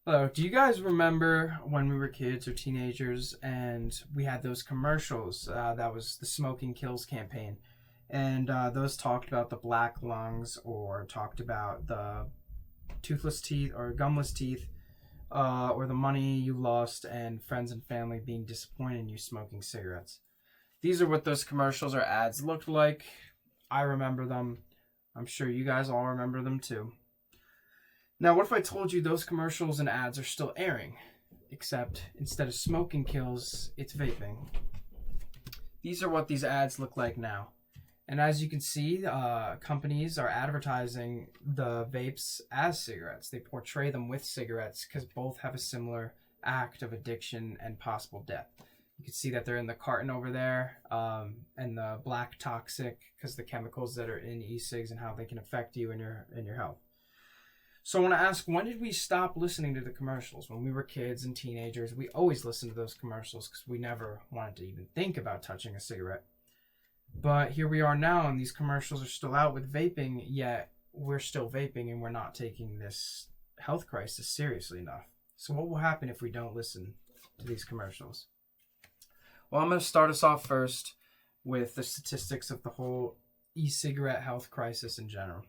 Hello, do you guys remember when we were kids or teenagers and we had those commercials? That was the Smoking Kills campaign. And those talked about the black lungs or talked about the toothless teeth or gumless teeth or the money you lost and friends and family being disappointed in you smoking cigarettes. These are what those commercials or ads looked like. I remember them. I'm sure you guys all remember them too. Now, what if I told you those commercials and ads are still airing, except instead of smoking kills, it's vaping? These are what these ads look like now. And as you can see, companies are advertising the vapes as cigarettes. They portray them with cigarettes because both have a similar act of addiction and possible death. You can see that they're in the carton over there, and the black toxic because the chemicals that are in e-cigs and how they can affect you and your health. So I want to ask, when did we stop listening to the commercials? When we were kids and teenagers, we always listened to those commercials because we never wanted to even think about touching a cigarette. But here we are now, and these commercials are still out with vaping, yet we're still vaping and we're not taking this health crisis seriously enough. So what will happen if we don't listen to these commercials? Well, I'm going to start us off first with the statistics of the whole e-cigarette health crisis in general.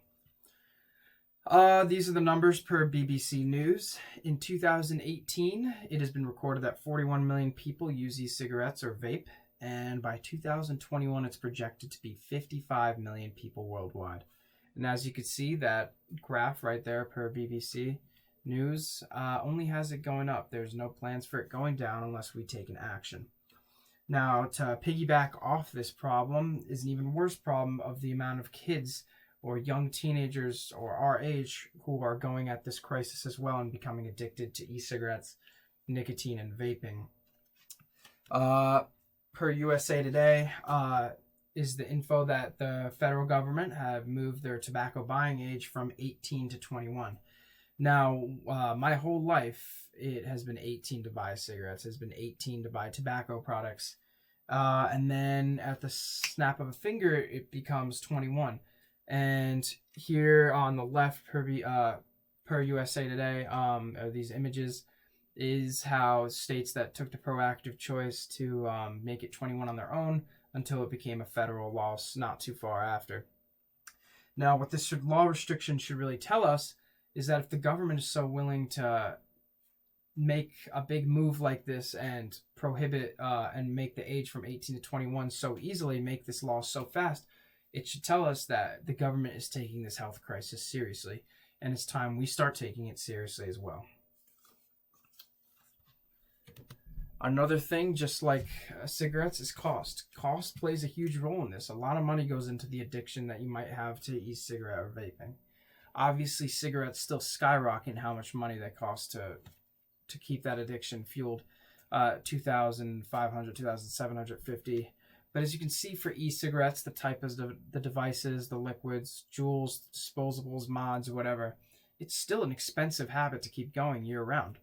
These are the numbers per BBC News. In 2018, it has been recorded that 41 million people use e-cigarettes or vape, and by 2021, it's projected to be 55 million people worldwide. And as you can see, that graph right there per BBC News only has it going up. There's no plans for it going down unless we take an action. Now, to piggyback off this problem is an even worse problem of the amount of kids or young teenagers or our age who are going at this crisis as well and becoming addicted to e-cigarettes, nicotine, and vaping. Per USA Today is the info that the federal government have moved their tobacco buying age from 18 to 21. Now, my whole life, it has been 18 to buy cigarettes, has been 18 to buy tobacco products. And then at the snap of a finger, it becomes 21. And here on the left, per USA Today, are these images, is how states that took the proactive choice to make it 21 on their own until it became a federal law not too far after. Now, what this law restriction should really tell us is that if the government is so willing to make a big move like this and prohibit and make the age from 18 to 21 so easily, make this law so fast, it should tell us that the government is taking this health crisis seriously, and it's time we start taking it seriously as well. Another thing, just like cigarettes, is cost. Cost plays a huge role in this. A lot of money goes into the addiction that you might have to e-cigarette or vaping. Obviously, cigarettes still skyrocket how much money they cost to keep that addiction fueled. $2,500, $2,750. But as you can see for e-cigarettes, the type of the devices, the liquids, jewels, disposables, mods, whatever, it's still an expensive habit to keep going year round.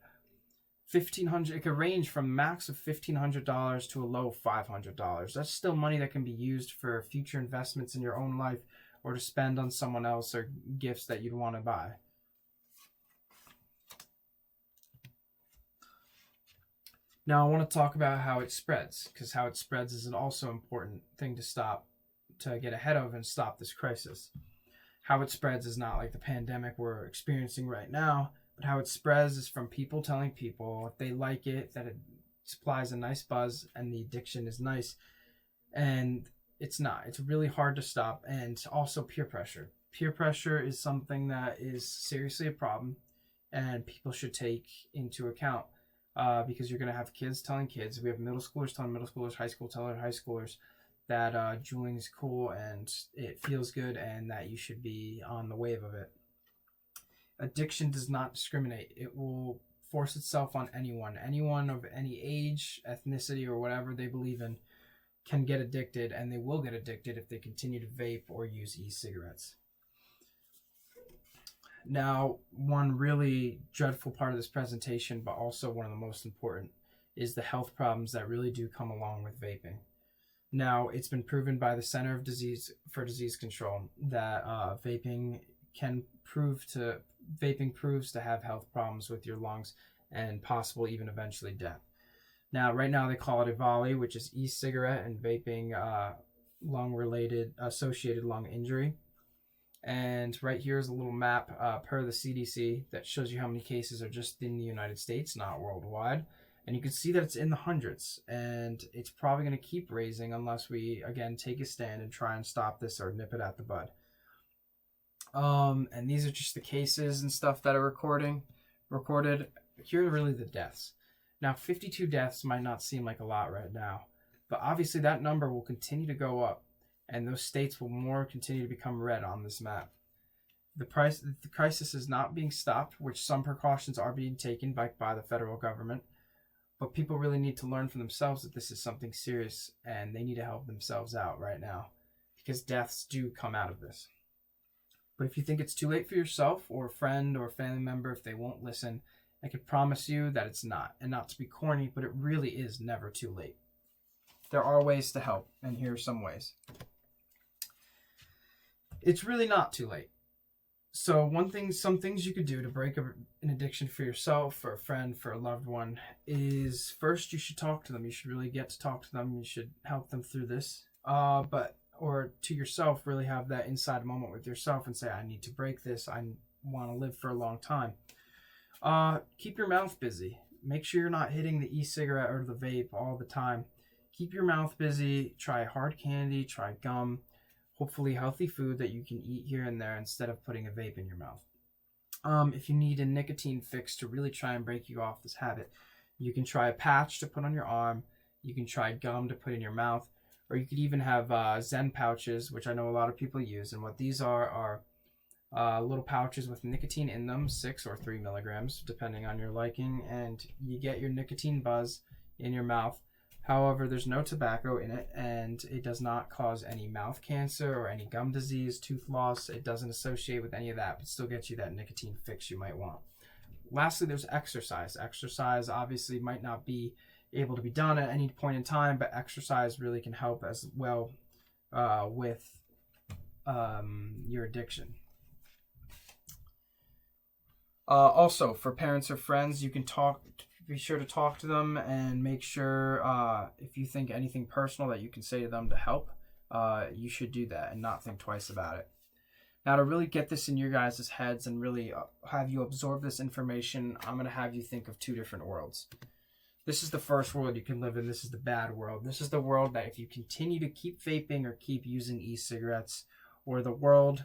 $1,500, it could range from max of $1,500 to a low of $500. That's still money that can be used for future investments in your own life or to spend on someone else or gifts that you'd want to buy. Now I want to talk about how it spreads, because how it spreads is an also important thing to stop, to get ahead of and stop this crisis. How it spreads is not like the pandemic we're experiencing right now, but how it spreads is from people telling people if they like it, that it supplies a nice buzz and the addiction is nice. And it's not. It's really hard to stop. And also peer pressure. Peer pressure is something that is seriously a problem and people should take into account. Because you're going to have kids telling kids. We have middle schoolers telling middle schoolers, high school telling high schoolers that juuling is cool and it feels good and that you should be on the wave of it. Addiction does not discriminate. It will force itself on anyone. Anyone of any age, ethnicity, or whatever they believe in can get addicted, and they will get addicted if they continue to vape or use e-cigarettes. Now, one really dreadful part of this presentation, but also one of the most important, is the health problems that really do come along with vaping. Now, it's been proven by the Center for Disease Control that vaping vaping proves to have health problems with your lungs and possible even eventually death. Now, right now they call it EVALI, which is e-cigarette and vaping associated lung injury. And right here is a little map per the CDC that shows you how many cases are just in the United States, not worldwide. And you can see that it's in the hundreds, and it's probably going to keep raising unless we, again, take a stand and try and stop this or nip it at the bud. And these are just the cases and stuff that are recorded. Here are really the deaths. Now, 52 deaths might not seem like a lot right now, but obviously that number will continue to go up, and those states will continue to become red on this map. The crisis is not being stopped, which some precautions are being taken by the federal government, but people really need to learn for themselves that this is something serious, and they need to help themselves out right now, because deaths do come out of this. But if you think it's too late for yourself or a friend or a family member, if they won't listen, I can promise you that it's not. And not to be corny, but it really is never too late. There are ways to help, and here are some ways. It's really not too late. So some things you could do to break an addiction for yourself, for a friend, for a loved one, is first you should talk to them. You should really get to talk to them. You should help them through this. Or to yourself, really have that inside moment with yourself and say, I need to break this. I want to live for a long time. Keep your mouth busy. Make sure you're not hitting the e-cigarette or the vape all the time. Keep your mouth busy. Try hard candy, try gum, hopefully healthy food that you can eat here and there instead of putting a vape in your mouth. If you need a nicotine fix to really try and break you off this habit, you can try a patch to put on your arm. You can try gum to put in your mouth. Or you could even have Zen pouches, which I know a lot of people use. And what these are little pouches with nicotine in them, 6 or 3 milligrams, depending on your liking. And you get your nicotine buzz in your mouth. However, there's no tobacco in it, and it does not cause any mouth cancer or any gum disease, tooth loss. It doesn't associate with any of that, but still gets you that nicotine fix you might want. Lastly, there's exercise. Exercise obviously might not be able to be done at any point in time, but exercise really can help as well with your addiction. Also, for parents or friends, you can be sure to talk to them and make sure if you think anything personal that you can say to them to help, you should do that and not think twice about it. Now, to really get this in your guys' heads and really have you absorb this information, I'm going to have you think of 2 different worlds. This is the first world you can live in. This is the bad world. This is the world that if you continue to keep vaping or keep using e-cigarettes, or the world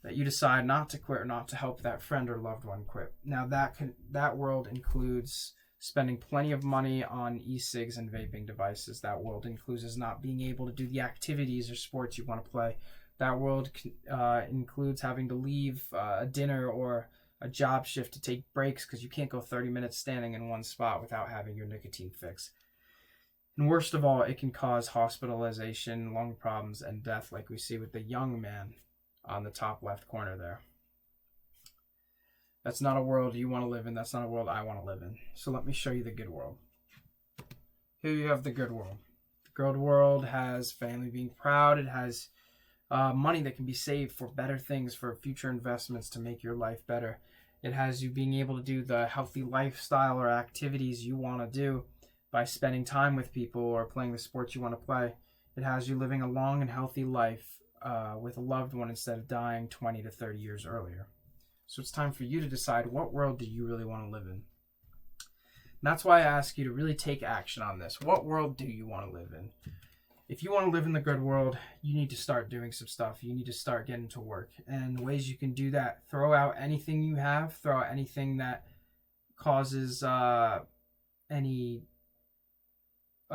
that you decide not to quit or not to help that friend or loved one quit. Now, that world includes spending plenty of money on e-cigs and vaping devices. That world includes not being able to do the activities or sports you want to play. That world includes having to leave a dinner or a job shift to take breaks because you can't go 30 minutes standing in one spot without having your nicotine fix. And worst of all, it can cause hospitalization, lung problems, and death like we see with the young man on the top left corner there. That's not a world you want to live in. That's not a world I want to live in. So let me show you the good world. Here you have the good world. The good world has family being proud. It has money that can be saved for better things, for future investments to make your life better. It has you being able to do the healthy lifestyle or activities you want to do by spending time with people or playing the sports you want to play. It has you living a long and healthy life with a loved one instead of dying 20 to 30 years earlier. So it's time for you to decide, what world do you really want to live in? And that's why I ask you to really take action on this. What world do you want to live in? If you want to live in the good world, you need to start doing some stuff. You need to start getting to work. And the ways you can do that, throw out anything you have, throw out anything that causes any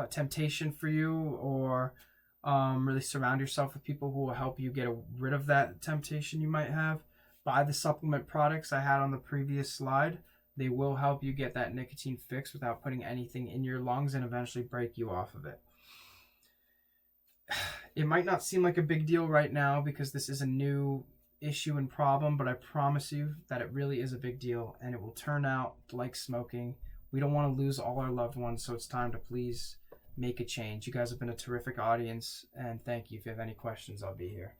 temptation for you, or really surround yourself with people who will help you get rid of that temptation you might have. Buy the supplement products I had on the previous slide. They will help you get that nicotine fix without putting anything in your lungs and eventually break you off of it. It might not seem like a big deal right now because this is a new issue and problem, but I promise you that it really is a big deal, and it will turn out like smoking. We don't want to lose all our loved ones, so it's time to please make a change. You guys have been a terrific audience, and thank you. If you have any questions, I'll be here.